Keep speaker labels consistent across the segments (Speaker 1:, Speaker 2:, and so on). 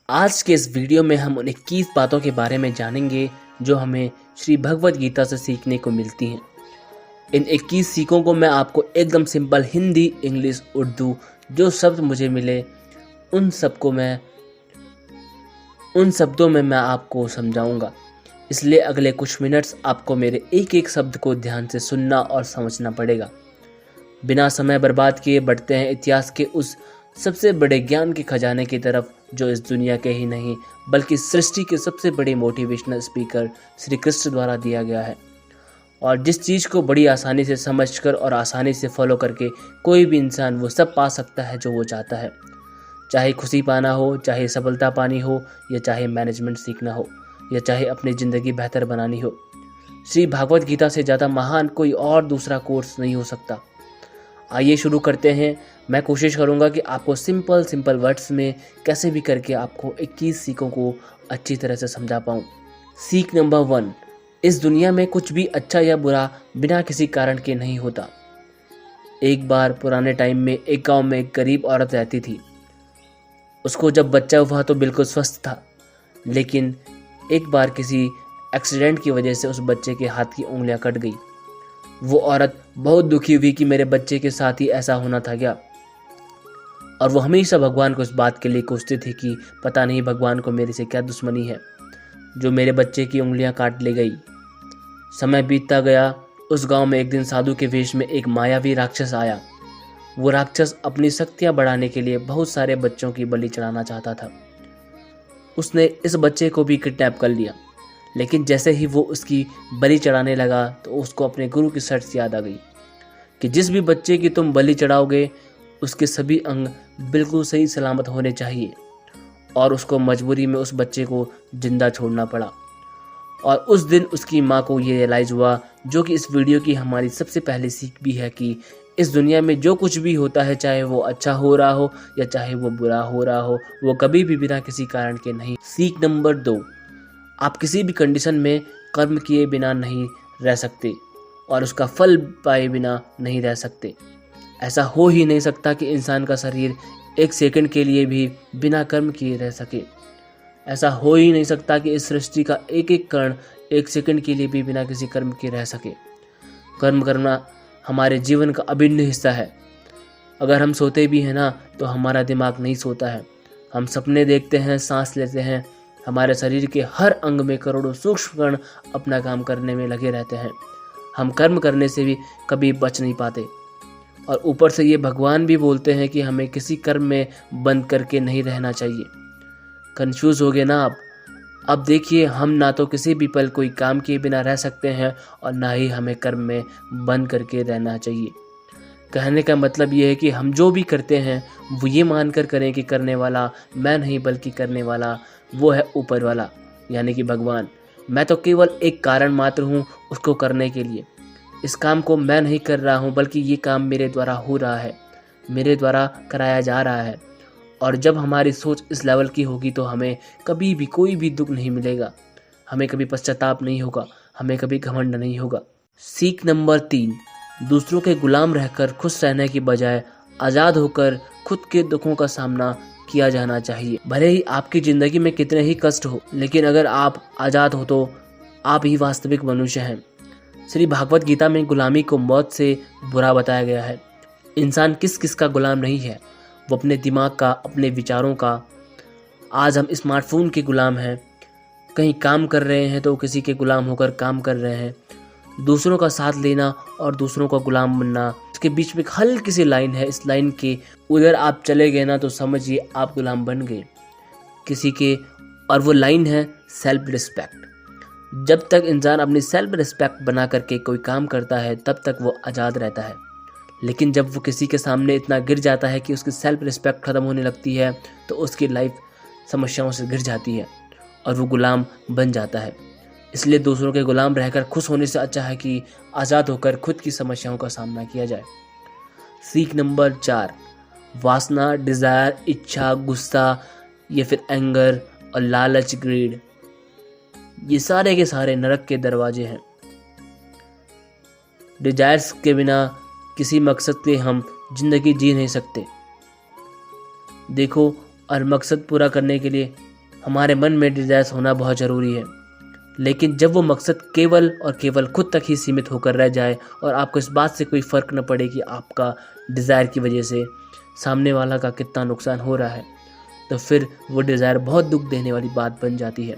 Speaker 1: आज के इस वीडियो में हम उन 21 बातों के बारे में जानेंगे जो हमें श्री भगवद गीता से सीखने को मिलती हैं। इन 21 सीखों को मैं आपको एकदम सिंपल हिंदी, इंग्लिश, उर्दू जो शब्द मुझे मिले उन शब्दों में मैं आपको समझाऊंगा। इसलिए अगले कुछ मिनट्स आपको मेरे एक एक शब्द को ध्यान से सुनना और समझना पड़ेगा। बिना समय बर्बाद किए बढ़ते हैं इतिहास के उस सबसे बड़े ज्ञान के खजाने की तरफ जो इस दुनिया के ही नहीं बल्कि सृष्टि के सबसे बड़े मोटिवेशनल स्पीकर श्री कृष्ण द्वारा दिया गया है, और जिस चीज़ को बड़ी आसानी से समझकर और आसानी से फॉलो करके कोई भी इंसान वो सब पा सकता है जो वो चाहता है। चाहे खुशी पाना हो, चाहे सफलता पानी हो, या चाहे मैनेजमेंट सीखना हो, या चाहे अपनी ज़िंदगी बेहतर बनानी हो, श्री भागवत गीता से ज़्यादा महान कोई और दूसरा कोर्स नहीं हो सकता। आइए शुरू करते हैं। मैं कोशिश करूंगा कि आपको सिंपल वर्ड्स में कैसे भी करके आपको 21 सीखों को अच्छी तरह से समझा पाऊँ। सीख नंबर 1, इस दुनिया में कुछ भी अच्छा या बुरा बिना किसी कारण के नहीं होता। एक बार पुराने टाइम में एक गांव में एक गरीब औरत रहती थी। उसको जब बच्चा हुआ तो बिल्कुल स्वस्थ था, लेकिन एक बार किसी एक्सीडेंट की वजह से उस बच्चे के हाथ की उंगलियां कट गई। वो औरत बहुत दुखी हुई कि मेरे बच्चे के साथ ही ऐसा होना था क्या, और वो हमेशा भगवान को इस बात के लिए कोसती थी कि पता नहीं भगवान को मेरे से क्या दुश्मनी है जो मेरे बच्चे की उंगलियां काट ले गई। समय बीतता गया। उस गांव में एक दिन साधु के वेश में एक मायावी राक्षस आया। वो राक्षस अपनी शक्तियां बढ़ाने के लिए बहुत सारे बच्चों की बलि चढ़ाना चाहता था। उसने इस बच्चे को भी किडनैप कर लिया, लेकिन जैसे ही वो उसकी बलि चढ़ाने लगा तो उसको अपने गुरु की शर्त याद आ गई कि जिस भी बच्चे की तुम बलि चढ़ाओगे उसके सभी अंग बिल्कुल सही सलामत होने चाहिए, और उसको मजबूरी में उस बच्चे को जिंदा छोड़ना पड़ा। और उस दिन उसकी माँ को ये रियलाइज़ हुआ, जो कि इस वीडियो की हमारी सबसे पहली सीख भी है, कि इस दुनिया में जो कुछ भी होता है, चाहे वो अच्छा हो रहा हो या चाहे वो बुरा हो रहा हो, वो कभी भी बिना किसी कारण के नहीं। सीख नंबर 2, आप किसी भी कंडीशन में कर्म किए बिना नहीं रह सकते और उसका फल पाए बिना नहीं रह सकते। ऐसा हो ही नहीं सकता कि इंसान का शरीर एक सेकंड के लिए भी बिना कर्म किए रह सके। ऐसा हो ही नहीं सकता कि इस सृष्टि का एक एक कण एक सेकंड के लिए भी बिना किसी कर्म के रह सके। कर्म करना हमारे जीवन का अभिन्न हिस्सा है। अगर हम सोते भी हैं ना, तो हमारा दिमाग नहीं सोता है। हम सपने देखते हैं, सांस लेते हैं। हमारे शरीर के हर अंग में करोड़ों सूक्ष्म कण अपना काम करने में लगे रहते हैं। हम कर्म करने से भी कभी बच नहीं पाते, और ऊपर से ये भगवान भी बोलते हैं कि हमें किसी कर्म में बंद करके नहीं रहना चाहिए। कंफ्यूज हो गए ना आप? अब देखिए, हम ना तो किसी भी पल कोई काम किए बिना रह सकते हैं और ना ही हमें कर्म में बंद करके रहना चाहिए। कहने का मतलब ये है कि हम जो भी करते हैं वो ये मानकर करें कि करने वाला मैं नहीं बल्कि करने वाला वो है ऊपर वाला, यानी कि भगवान। मैं तो केवल एक कारण मात्र हूँ उसको करने के लिए। इस काम को मैं नहीं कर रहा हूँ बल्कि ये काम मेरे द्वारा हो रहा है, मेरे द्वारा कराया जा रहा है। और जब हमारी सोच इस लेवल की होगी तो हमें कभी भी कोई भी दुख नहीं मिलेगा, हमें कभी पश्चाताप नहीं होगा, हमें कभी घमंड नहीं होगा। सीख नंबर 3, दूसरों के गुलाम रहकर खुश रहने की बजाय आज़ाद होकर खुद के दुखों का सामना किया जाना चाहिए। भले ही आपकी ज़िंदगी में कितने ही कष्ट हो, लेकिन अगर आप आज़ाद हो तो आप ही वास्तविक मनुष्य हैं। श्री भागवत गीता में गुलामी को मौत से बुरा बताया गया है। इंसान किस किस का गुलाम नहीं है, वो अपने दिमाग का, अपने विचारों का। आज हम स्मार्टफोन के गुलाम हैं, कहीं काम कर रहे हैं तो किसी के गुलाम होकर काम कर रहे हैं। दूसरों का साथ लेना और दूसरों का गुलाम बनना, इसके बीच में एक हल्की सी लाइन है। इस लाइन के उधर आप चले गए ना तो समझिए आप गुलाम बन गए किसी के, और वो लाइन है सेल्फ रिस्पेक्ट। जब तक इंसान अपनी सेल्फ रिस्पेक्ट बना करके कोई काम करता है तब तक वो आज़ाद रहता है, लेकिन जब वो किसी के सामने इतना गिर जाता है कि उसकी सेल्फ रिस्पेक्ट ख़त्म होने लगती है तो उसकी लाइफ समस्याओं से घिर जाती है और वो गुलाम बन जाता है। इसलिए दूसरों के गुलाम रहकर खुश होने से अच्छा है कि आज़ाद होकर खुद की समस्याओं का सामना किया जाए। सीख नंबर 4, वासना, डिज़ायर, इच्छा, गुस्सा या फिर एंगर और लालच, ग्रीड, ये सारे के सारे नरक के दरवाजे हैं। डिजायर्स के बिना किसी मकसद के हम जिंदगी जी नहीं सकते। देखो, और मकसद पूरा करने के लिए हमारे मन में डिज़ायर्स होना बहुत ज़रूरी है, लेकिन जब वो मकसद केवल और केवल खुद तक ही सीमित होकर रह जाए और आपको इस बात से कोई फ़र्क न पड़े कि आपका डिज़ायर की वजह से सामने वाला का कितना नुकसान हो रहा है, तो फिर वो डिज़ायर बहुत दुख देने वाली बात बन जाती है,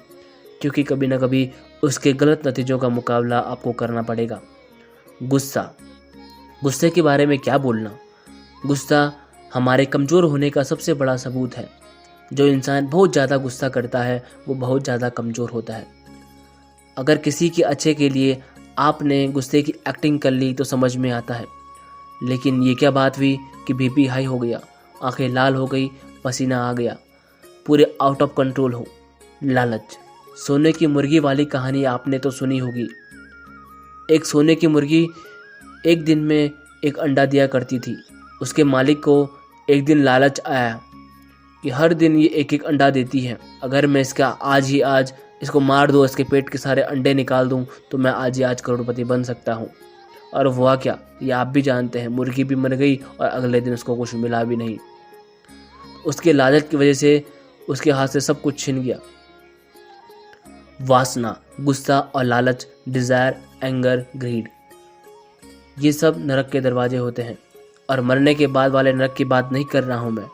Speaker 1: क्योंकि कभी ना कभी उसके गलत नतीजों का मुकाबला आपको करना पड़ेगा। गुस्से के बारे में क्या बोलना। गुस्सा हमारे कमज़ोर होने का सबसे बड़ा सबूत है। जो इंसान बहुत ज़्यादा गुस्सा करता है वो बहुत ज़्यादा कमज़ोर होता है। अगर किसी के अच्छे के लिए आपने गुस्से की एक्टिंग कर ली तो समझ में आता है, लेकिन ये क्या बात हुई कि बीपी हाई हो गया, आंखें लाल हो गई, पसीना आ गया, पूरे आउट ऑफ कंट्रोल हो। लालच। सोने की मुर्गी वाली कहानी आपने तो सुनी होगी। एक सोने की मुर्गी एक दिन में एक अंडा दिया करती थी। उसके मालिक को एक दिन लालच आया कि हर दिन ये एक एक अंडा देती है, अगर मैं इसका आज इसको मार दूँ, इसके पेट के सारे अंडे निकाल दूँ तो मैं आज ही आज करोड़पति बन सकता हूँ। और हुआ क्या, ये आप भी जानते हैं, मुर्गी भी मर गई और अगले दिन उसको कुछ मिला भी नहीं। उसके लालच की वजह से उसके हाथ से सब कुछ छिन गया। वासना, गुस्सा और लालच, डिज़ायर, एंगर, ग्रीड, ये सब नरक के दरवाजे होते हैं। और मरने के बाद वाले नरक की बात नहीं कर रहा हूँ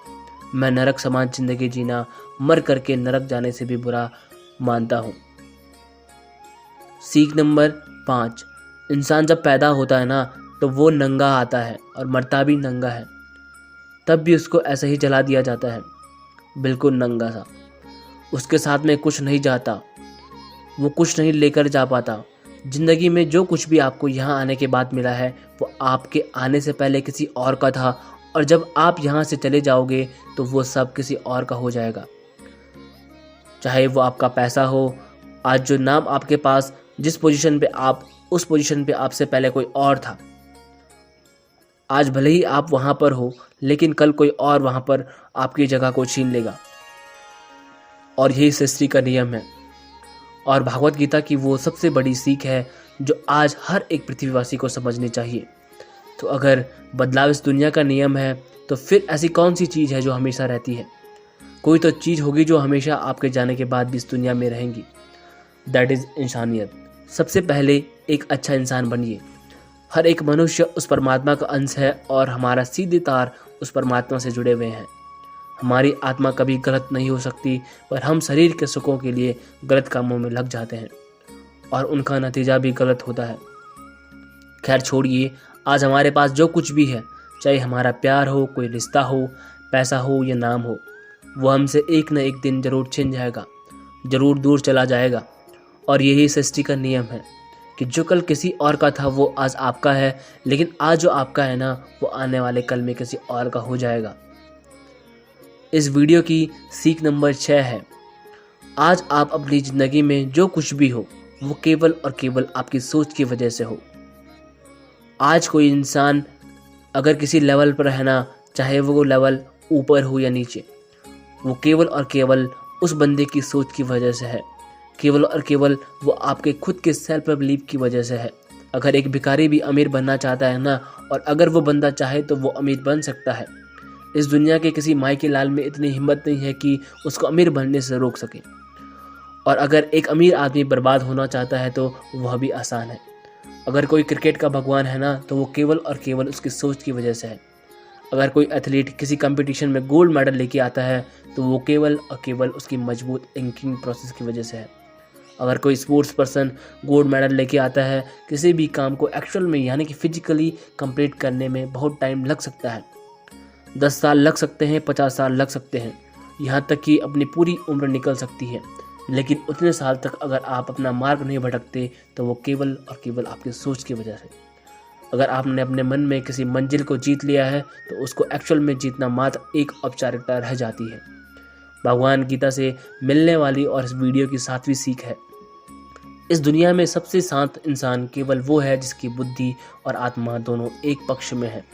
Speaker 1: मैं नरक समान जिंदगी जीना मर करके नरक जाने से भी बुरा मानता हूँ। सीख नंबर 5। इंसान जब पैदा होता है ना तो वो नंगा आता है और मरता भी नंगा है, तब भी उसको ऐसे ही जला दिया जाता है, बिल्कुल नंगा सा। उसके साथ में कुछ नहीं जाता, वो कुछ नहीं लेकर जा पाता। ज़िंदगी में जो कुछ भी आपको यहाँ आने के बाद मिला है वो आपके आने से पहले किसी और का था, और जब आप यहाँ से चले जाओगे तो वो सब किसी और का हो जाएगा। चाहे वो आपका पैसा हो, आज जो नाम आपके पास, जिस पोजीशन पे आप, उस पोजीशन पे आपसे पहले कोई और था। आज भले ही आप वहाँ पर हो, लेकिन कल कोई और वहाँ पर आपकी जगह को छीन लेगा। और यही सृष्टि का नियम है और भागवत गीता की वो सबसे बड़ी सीख है जो आज हर एक पृथ्वीवासी को समझनी चाहिए। तो अगर बदलाव इस दुनिया का नियम है तो फिर ऐसी कौन सी चीज़ है जो हमेशा रहती है? कोई तो चीज़ होगी जो हमेशा आपके जाने के बाद भी इस दुनिया में रहेंगी। दैट इज़ इंसानियत। सबसे पहले एक अच्छा इंसान बनिए। हर एक मनुष्य उस परमात्मा का अंश है और हमारा सीधे तार उस परमात्मा से जुड़े हुए हैं। हमारी आत्मा कभी गलत नहीं हो सकती, पर हम शरीर के सुखों के लिए गलत कामों में लग जाते हैं और उनका नतीजा भी गलत होता है। खैर छोड़िए, आज हमारे पास जो कुछ भी है, चाहे हमारा प्यार हो, कोई रिश्ता हो, पैसा हो या नाम हो, वो हमसे एक न एक दिन जरूर छिन जाएगा, जरूर दूर चला जाएगा। और यही सृष्टि का नियम है कि जो कल किसी और का था वो आज आपका है, लेकिन आज जो आपका है ना वो आने वाले कल में किसी और का हो जाएगा। इस वीडियो की सीख नंबर 6 है, आज आप अपनी ज़िंदगी में जो कुछ भी हो वो केवल और केवल आपकी सोच की वजह से हो। आज कोई इंसान अगर किसी लेवल पर है ना, चाहे वो लेवल ऊपर हो या नीचे, वो केवल और केवल उस बंदे की सोच की वजह से है, केवल और केवल वो आपके खुद के सेल्फ बिलीफ की वजह से है। अगर एक भिखारी भी अमीर बनना चाहता है ना, और अगर वो बंदा चाहे तो वो अमीर बन सकता है। इस दुनिया के किसी माई के लाल में इतनी हिम्मत नहीं है कि उसको अमीर बनने से रोक सके। और अगर एक अमीर आदमी बर्बाद होना चाहता है तो वह भी आसान है। अगर कोई क्रिकेट का भगवान है ना तो वो केवल और केवल उसकी सोच की वजह से है। अगर कोई एथलीट किसी कंपटीशन में गोल्ड मेडल लेके आता है तो वो केवल और केवल उसकी मजबूत थिंकिंग प्रोसेस की वजह से है। अगर कोई स्पोर्ट्स पर्सन गोल्ड मेडल लेके आता है, किसी भी काम को एक्चुअल में यानी कि फिजिकली कंप्लीट करने में बहुत टाइम लग सकता है। 10 साल लग सकते हैं, 50 साल लग सकते हैं, यहाँ तक कि अपनी पूरी उम्र निकल सकती है। लेकिन उतने साल तक अगर आप अपना मार्ग नहीं भटकते तो वो केवल और केवल आपकी सोच की वजह से। अगर आपने अपने मन में किसी मंजिल को जीत लिया है तो उसको एक्चुअल में जीतना मात्र एक औपचारिकता रह जाती है। भगवान गीता से मिलने वाली और इस वीडियो की 7वीं सीख है, इस दुनिया में सबसे शांत इंसान केवल वो है जिसकी बुद्धि और आत्मा दोनों एक पक्ष में है,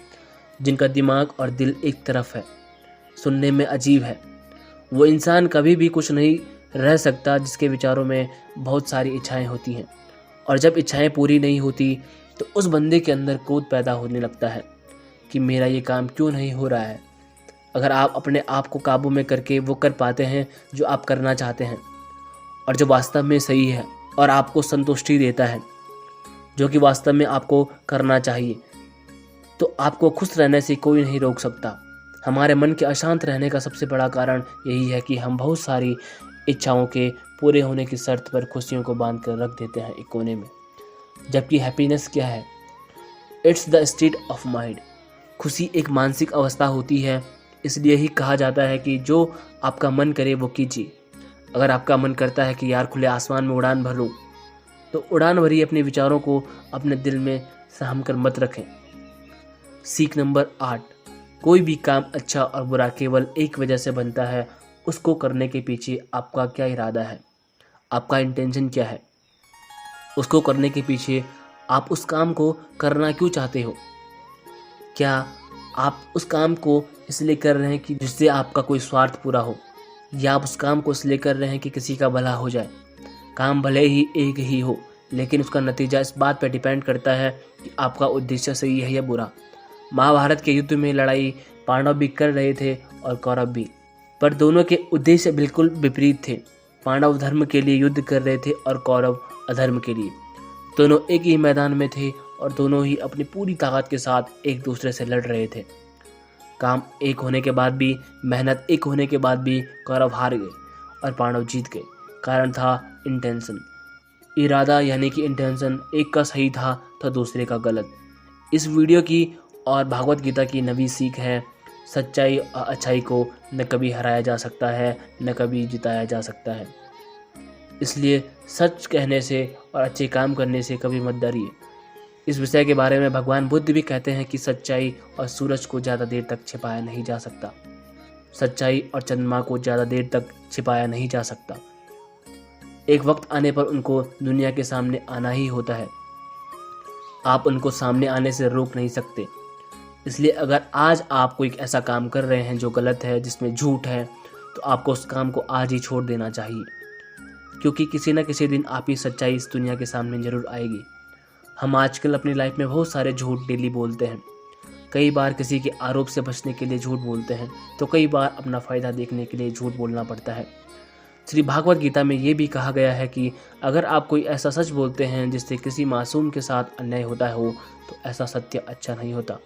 Speaker 1: जिनका दिमाग और दिल एक तरफ है। सुनने में अजीब है, वो इंसान कभी भी कुछ नहीं रह सकता जिसके विचारों में बहुत सारी इच्छाएं होती हैं, और जब इच्छाएं पूरी नहीं होती तो उस बंदे के अंदर क्रोध पैदा होने लगता है कि मेरा ये काम क्यों नहीं हो रहा है। अगर आप अपने आप को काबू में करके वो कर पाते हैं जो आप करना चाहते हैं और जो वास्तव में सही है और आपको संतुष्टि देता है, जो कि वास्तव में आपको करना चाहिए, तो आपको खुश रहने से कोई नहीं रोक सकता। हमारे मन के अशांत रहने का सबसे बड़ा कारण यही है कि हम बहुत सारी इच्छाओं के पूरे होने की शर्त पर खुशियों को बांध कर रख देते हैं एक कोने में। जबकि हैप्पीनेस क्या है? It's the state of mind. खुशी एक मानसिक अवस्था होती है, इसलिए ही कहा जाता है कि जो आपका मन करे वो कीजिए। अगर आपका मन करता है कि यार खुले आसमान में उड़ान भर लूं, तो उड़ान भरी अपने विचारों को अपने दिल में सहम कर मत रखें। सीख नंबर 8, कोई भी काम अच्छा और बुरा केवल एक वजह से बनता है, उसको करने के पीछे आपका क्या इरादा है, आपका इंटेंशन क्या है। उसको करने के पीछे आप उस काम को करना क्यों चाहते हो? क्या आप उस काम को इसलिए कर रहे हैं कि जिससे आपका कोई स्वार्थ पूरा हो, या आप उस काम को इसलिए कर रहे हैं कि किसी का भला हो जाए? काम भले ही एक ही हो, लेकिन उसका नतीजा इस बात पर डिपेंड करता है कि आपका उद्देश्य सही है या बुरा। महाभारत के युद्ध में लड़ाई पांडव भी कर रहे थे और कौरव भी, पर दोनों के उद्देश्य बिल्कुल विपरीत थे। पांडव धर्म के लिए युद्ध कर रहे थे और कौरव अधर्म के लिए। दोनों एक ही मैदान में थे और दोनों ही अपनी पूरी ताकत के साथ एक दूसरे से लड़ रहे थे। काम एक होने के बाद भी, मेहनत एक होने के बाद भी कौरव हार गए और पांडव जीत गए। कारण था इंटेंशन, इरादा, यानी कि इंटेंशन एक का सही था तो दूसरे का गलत। इस वीडियो की और भागवत गीता की नवी सीख है, सच्चाई और अच्छाई को न कभी हराया जा सकता है, न कभी जिताया जा सकता है। इसलिए सच कहने से और अच्छे काम करने से कभी मत डरिए। इस विषय के बारे में भगवान बुद्ध भी कहते हैं कि सच्चाई और सूरज को ज़्यादा देर तक छिपाया नहीं जा सकता। सच्चाई और चंद्रमा को ज़्यादा देर तक छिपाया नहीं जा सकता। एक वक्त आने पर उनको दुनिया के सामने आना ही होता है। आप उनको सामने आने से रोक नहीं सकते। इसलिए अगर आज आप कोई ऐसा काम कर रहे हैं जो गलत है, जिसमें झूठ है, तो आपको उस काम को आज ही छोड़ देना चाहिए, क्योंकि किसी न किसी दिन आपकी सच्चाई इस दुनिया के सामने ज़रूर आएगी। हम आजकल अपनी लाइफ में बहुत सारे झूठ डेली बोलते हैं। कई बार किसी के आरोप से बचने के लिए झूठ बोलते हैं, तो कई बार अपना फ़ायदा देखने के लिए झूठ बोलना पड़ता है। श्री भागवत गीता में ये भी कहा गया है कि अगर आप कोई ऐसा सच बोलते हैं जिससे किसी मासूम के साथ अन्याय होता हो, तो ऐसा सत्य अच्छा नहीं होता।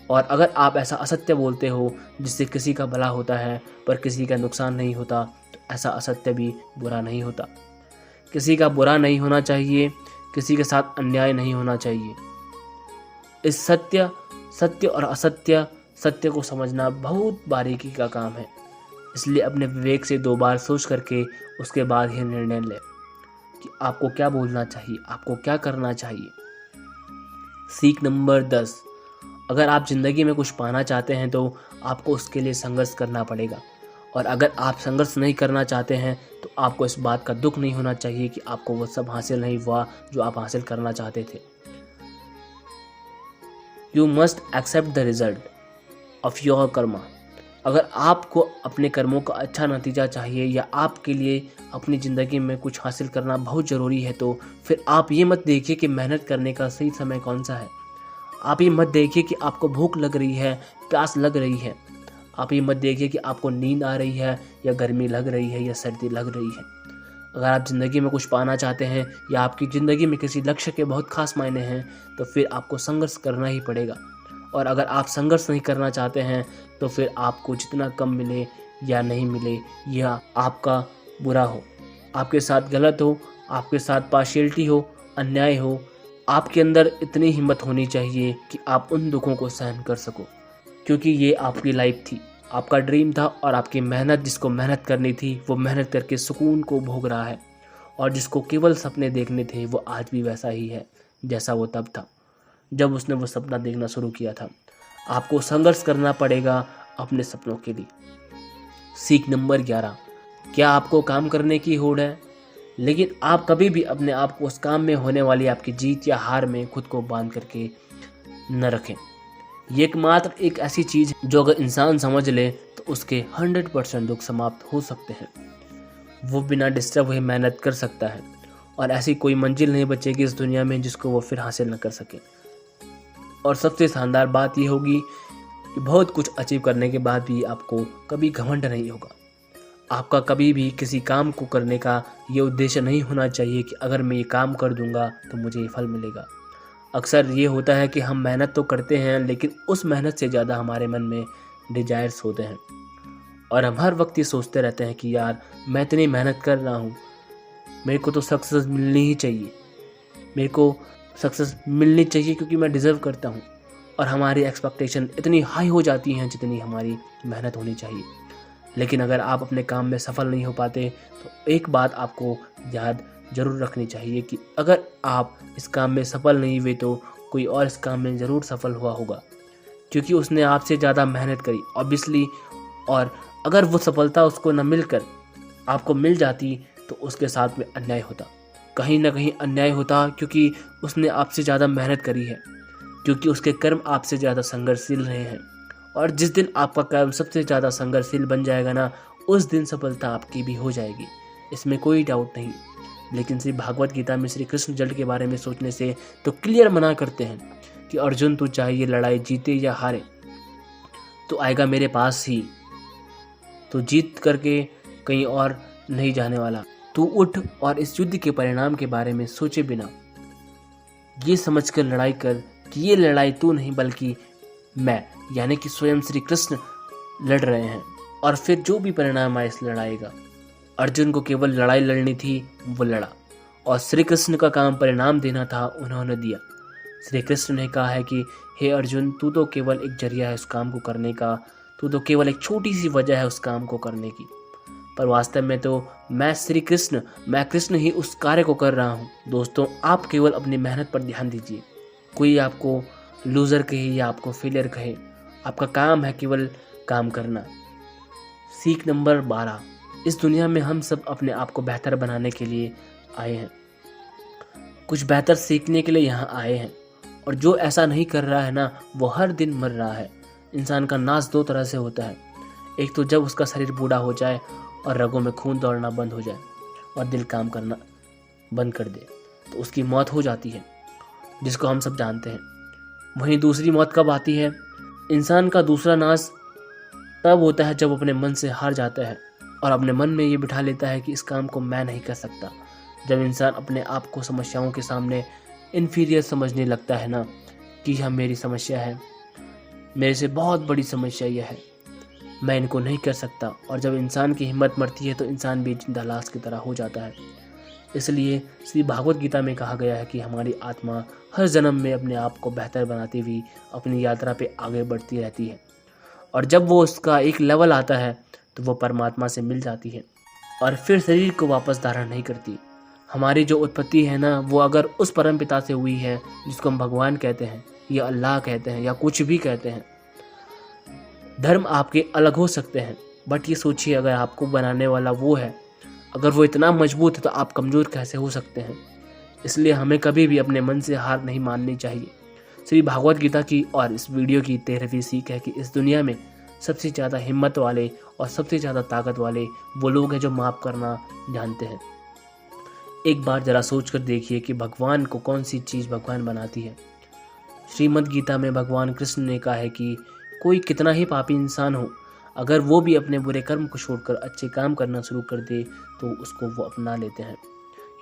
Speaker 1: और अगर आप ऐसा असत्य बोलते हो जिससे किसी का भला होता है पर किसी का नुकसान नहीं होता, तो ऐसा असत्य भी बुरा नहीं होता। किसी का बुरा नहीं होना चाहिए, किसी के साथ अन्याय नहीं होना चाहिए। इस सत्य और असत्य, सत्य को समझना बहुत बारीकी का काम है। इसलिए अपने विवेक से 2 बार सोच करके उसके बाद ही निर्णय लें कि आपको क्या बोलना चाहिए, आपको क्या करना चाहिए। सीख नंबर 10, अगर आप ज़िंदगी में कुछ पाना चाहते हैं तो आपको उसके लिए संघर्ष करना पड़ेगा। और अगर आप संघर्ष नहीं करना चाहते हैं तो आपको इस बात का दुख नहीं होना चाहिए कि आपको वो सब हासिल नहीं हुआ जो आप हासिल करना चाहते थे। You must accept the result of your karma. अगर आपको अपने कर्मों का अच्छा नतीजा चाहिए या आपके लिए अपनी ज़िंदगी में कुछ हासिल करना बहुत ज़रूरी है, तो फिर आप ये मत देखिए कि मेहनत करने का सही समय कौन सा है। आप ये मत देखिए कि आपको भूख लग रही है, प्यास लग रही है। आप ये मत देखिए कि आपको नींद आ रही है या गर्मी लग रही है या सर्दी लग रही है। अगर आप ज़िंदगी में कुछ पाना चाहते हैं या आपकी ज़िंदगी में किसी लक्ष्य के बहुत खास मायने हैं, तो फिर आपको संघर्ष करना ही पड़ेगा। और अगर आप संघर्ष नहीं करना चाहते हैं तो फिर आपको जितना कम मिले या नहीं मिले, या आपका बुरा हो, आपके साथ गलत हो, आपके साथ पार्शियलिटी हो, अन्याय हो, आपके अंदर इतनी हिम्मत होनी चाहिए कि आप उन दुखों को सहन कर सको। क्योंकि ये आपकी लाइफ थी, आपका ड्रीम था, और आपकी मेहनत, जिसको मेहनत करनी थी वो मेहनत करके सुकून को भोग रहा है। और जिसको केवल सपने देखने थे वो आज भी वैसा ही है जैसा वो तब था जब उसने वो सपना देखना शुरू किया था। आपको संघर्ष करना पड़ेगा अपने सपनों के लिए। सीख नंबर 11, क्या आपको काम करने की होड़ है, लेकिन आप कभी भी अपने आप को उस काम में होने वाली आपकी जीत या हार में खुद को बांध करके न रखें। ये एकमात्र एक ऐसी चीज़ है जो अगर इंसान समझ ले तो उसके 100% दुख समाप्त हो सकते हैं। वो बिना डिस्टर्ब हुए मेहनत कर सकता है और ऐसी कोई मंजिल नहीं बचेगी इस दुनिया में जिसको वो फिर हासिल न कर सके। और सबसे शानदार बात ये होगी कि बहुत कुछ अचीव करने के बाद भी आपको कभी घमंड नहीं होगा। आपका कभी भी किसी काम को करने का ये उद्देश्य नहीं होना चाहिए कि अगर मैं ये काम कर दूंगा तो मुझे ये फल मिलेगा। अक्सर ये होता है कि हम मेहनत तो करते हैं, लेकिन उस मेहनत से ज़्यादा हमारे मन में डिजायर्स होते हैं और हम हर वक्त ये सोचते रहते हैं कि यार मैं इतनी मेहनत कर रहा हूँ, मेरे को तो सक्सेस मिलनी ही चाहिए, मेरे को सक्सेस मिलनी चाहिए क्योंकि मैं डिज़र्व करता हूँ। और हमारी एक्सपेक्टेशन इतनी हाई हो जाती हैं जितनी हमारी मेहनत होनी चाहिए। लेकिन अगर आप अपने काम में सफल नहीं हो पाते तो एक बात आपको याद ज़रूर रखनी चाहिए कि अगर आप इस काम में सफल नहीं हुए तो कोई और इस काम में ज़रूर सफल हुआ होगा, क्योंकि उसने आपसे ज़्यादा मेहनत करी ऑब्वियसली। और अगर वो सफलता उसको न मिलकर आपको मिल जाती तो उसके साथ में अन्याय होता, कहीं ना कहीं अन्याय होता, क्योंकि उसने आपसे ज़्यादा मेहनत करी है, क्योंकि उसके कर्म आपसे ज़्यादा संघर्षशील रहे हैं। और जिस दिन आपका कर्म सबसे ज़्यादा संघर्षशील बन जाएगा ना, उस दिन सफलता आपकी भी हो जाएगी, इसमें कोई डाउट नहीं। लेकिन श्री भागवत गीता में श्री कृष्ण जल के बारे में सोचने से तो क्लियर मना करते हैं कि अर्जुन तू चाहे ये लड़ाई जीते या हारे तो आएगा मेरे पास ही, तो जीत करके कहीं और नहीं जाने वाला। तू उठ और इस युद्ध के परिणाम के बारे में सोचे बिना ये समझकर लड़ाई कर कि ये लड़ाई तू नहीं बल्कि मैं यानी कि स्वयं श्री कृष्ण लड़ रहे हैं, और फिर जो भी परिणाम आए इस लड़ाई का। अर्जुन को केवल लड़ाई लड़नी थी, वो लड़ा, और श्री कृष्ण का काम परिणाम देना था, उन्होंने दिया। श्री कृष्ण ने कहा है कि हे अर्जुन, तू तो केवल एक जरिया है उस काम को करने का, तू तो केवल एक छोटी सी वजह है उस काम को करने की, पर वास्तव में तो मैं श्री कृष्ण, मैं कृष्ण ही उस कार्य को कर रहा हूँ। दोस्तों, आप केवल अपनी मेहनत पर ध्यान दीजिए। कोई आपको लूज़र कहे या आपको फेलियर कहे, आपका काम है केवल काम करना। सीख नंबर 12, इस दुनिया में हम सब अपने आप को बेहतर बनाने के लिए आए हैं, कुछ बेहतर सीखने के लिए यहाँ आए हैं, और जो ऐसा नहीं कर रहा है ना, वो हर दिन मर रहा है। इंसान का नाश दो तरह से होता है, एक तो जब उसका शरीर बूढ़ा हो जाए और रगों में खून दौड़ना बंद हो जाए और दिल काम करना बंद कर दे, तो उसकी मौत हो जाती है, जिसको हम सब जानते हैं। वहीं दूसरी मौत कब आती है? इंसान का दूसरा नाश तब होता है जब अपने मन से हार जाता है और अपने मन में ये बिठा लेता है कि इस काम को मैं नहीं कर सकता। जब इंसान अपने आप को समस्याओं के सामने इन्फीरियर समझने लगता है ना, कि यह मेरी समस्या है, मेरे से बहुत बड़ी समस्या यह है, मैं इनको नहीं कर सकता, और जब इंसान की हिम्मत मरती है तो इंसान भी जिंदा लाश की तरह हो जाता है। इसलिए श्री भागवत गीता में कहा गया है कि हमारी आत्मा हर जन्म में अपने आप को बेहतर बनाती हुई अपनी यात्रा पे आगे बढ़ती रहती है, और जब वो उसका एक लेवल आता है तो वो परमात्मा से मिल जाती है और फिर शरीर को वापस धारण नहीं करती। हमारी जो उत्पत्ति है ना, वो अगर उस परम पिता से हुई है जिसको हम भगवान कहते हैं या अल्लाह कहते हैं या कुछ भी कहते हैं। धर्म आपके अलग हो सकते हैं, बट ये सोचिए अगर आपको बनाने वाला वो है, अगर वो इतना मजबूत है तो आप कमज़ोर कैसे हो सकते हैं। इसलिए हमें कभी भी अपने मन से हार नहीं माननी चाहिए। श्री भागवत गीता की और इस वीडियो की 13वीं सीख है कि इस दुनिया में सबसे ज़्यादा हिम्मत वाले और सबसे ज़्यादा ताकत वाले वो लोग हैं जो माफ़ करना जानते हैं। एक बार ज़रा सोच कर देखिए कि भगवान को कौन सी चीज़ भगवान बनाती है। श्रीमद् गीता में भगवान कृष्ण ने कहा है कि कोई कितना ही पापी इंसान हो, अगर वो भी अपने बुरे कर्म को छोड़कर अच्छे काम करना शुरू कर दे तो उसको वो अपना लेते हैं।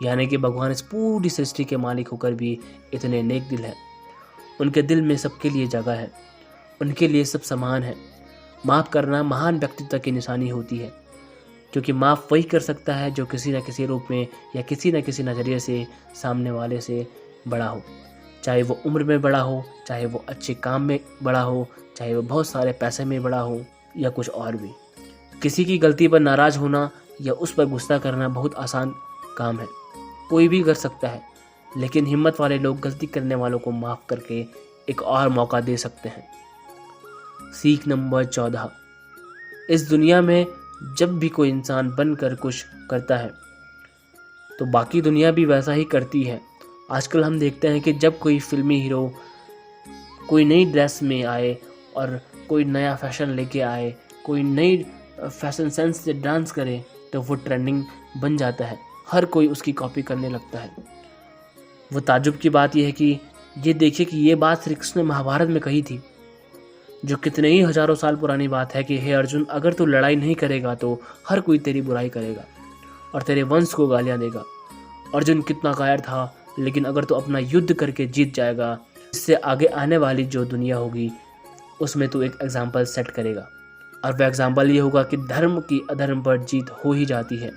Speaker 1: यानी कि भगवान इस पूरी सृष्टि के मालिक होकर भी इतने नेक दिल हैं। उनके दिल में सबके लिए जगह है, उनके लिए सब समान है। माफ़ करना महान व्यक्तित्व की निशानी होती है, क्योंकि माफ़ वही कर सकता है जो किसी न किसी रूप में या किसी न किसी नज़रिए से सामने वाले से बड़ा हो, चाहे वो उम्र में बड़ा हो, चाहे वो अच्छे काम में बड़ा हो, चाहे वो बहुत सारे पैसे में बड़ा हो या कुछ और भी। किसी की गलती पर नाराज़ होना या उस पर गुस्सा करना बहुत आसान काम है, कोई भी कर सकता है, लेकिन हिम्मत वाले लोग गलती करने वालों को माफ़ करके एक और मौका दे सकते हैं। सीख नंबर 14, इस दुनिया में जब भी कोई इंसान बनकर कुछ करता है तो बाकी दुनिया भी वैसा ही करती है। आजकल हम देखते हैं कि जब कोई फिल्मी हीरो कोई नई ड्रेस में आए और कोई नया फैशन लेके आए, कोई नई फैशन सेंस से डांस करे तो वो ट्रेंडिंग बन जाता है, हर कोई उसकी कॉपी करने लगता है। वो ताज्जुब की बात यह है कि ये देखिए कि ये बात श्री कृष्ण ने महाभारत में कही थी जो कितने ही हजारों साल पुरानी बात है कि हे अर्जुन, अगर तू लड़ाई नहीं करेगा तो हर कोई तेरी बुराई करेगा और तेरे वंश को गालियां देगा। अर्जुन कितना कायर था, लेकिन अगर तू अपना युद्ध करके जीत जाएगा, इससे आगे आने वाली जो दुनिया होगी उसमें तू एक एग्जाम्पल सेट करेगा। और वह एग्जाम्पल ये होगा कि धर्म की अधर्म पर जीत हो ही जाती है।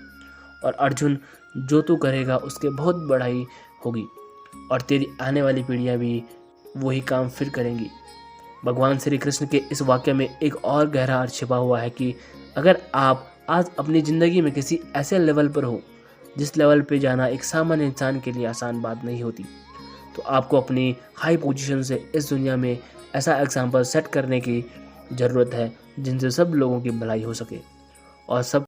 Speaker 1: और अर्जुन, जो तू करेगा उसके बहुत बड़ाई होगी और तेरी आने वाली पीढ़ियाँ भी वही काम फिर करेंगी। भगवान श्री कृष्ण के इस वाक्य में एक और गहरा अर्थ छिपा हुआ है कि अगर आप आज अपनी ज़िंदगी में किसी ऐसे लेवल पर हो जिस लेवल पे जाना एक सामान्य इंसान के लिए आसान बात नहीं होती, तो आपको अपनी हाई पोजीशन से इस दुनिया में ऐसा एग्जाम्पल सेट करने की ज़रूरत है जिनसे सब लोगों की भलाई हो सके और सब